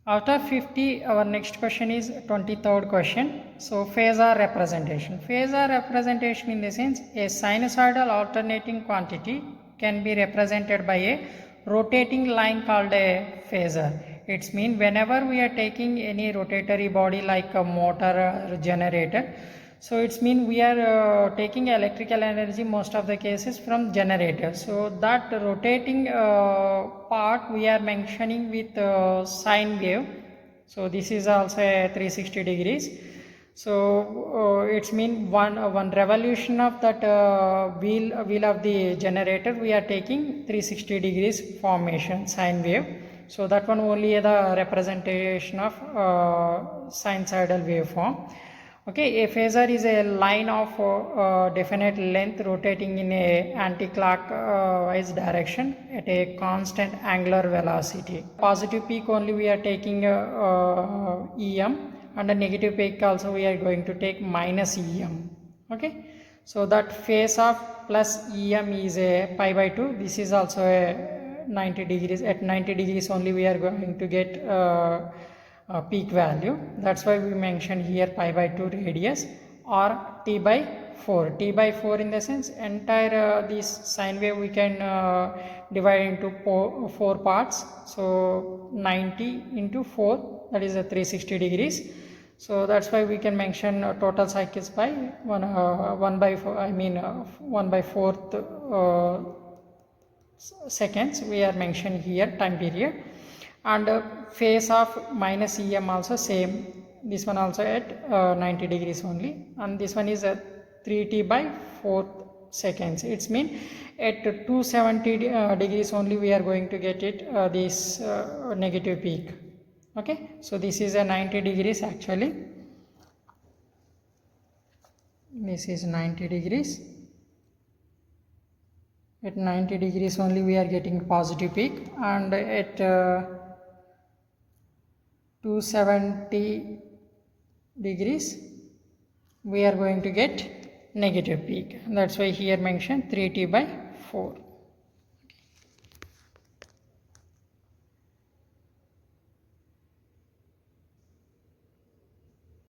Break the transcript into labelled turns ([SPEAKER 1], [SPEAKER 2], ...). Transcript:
[SPEAKER 1] Out of 50, our next question is 23rd question. So phasor representation. Phasor representation in the sense a sinusoidal alternating quantity can be represented by a rotating line called a phasor. It means whenever we are taking any rotatory body like a motor or generator, so it's mean we are taking electrical energy most of the cases from generator. So that rotating part we are mentioning with sine wave. So this is also a 360 degrees. So it's mean one revolution of that wheel of the generator we are taking 360 degrees formation sine wave. So that one only the representation of sinusoidal waveform. Okay, a phasor is a line of definite length rotating in a anti-clockwise direction at a constant angular velocity. Positive peak only we are taking EM, and a negative peak also we are going to take minus EM. Okay, so that phase of plus EM is a pi by 2. This is also a 90 degrees. At 90 degrees only we are going to get peak value. That's why we mentioned here pi by 2 radius or t by 4. T by 4 in the sense entire this sine wave we can divide into 4 parts. So 90 into 4, that is a 360 degrees. So that's why we can mention total cycles by 1 by 4, I mean 1 by 4th seconds we are mentioned here time period. And phase of minus EM also same, this one also at 90 degrees only, and this one is at 3t by 4th seconds. It's mean at 270 degrees only we are going to get it this negative peak. Okay, so this is a 90 degrees actually, this is 90 degrees. At 90 degrees only we are getting positive peak, and at 270 degrees we are going to get negative peak. That's why here mentioned 3t by 4.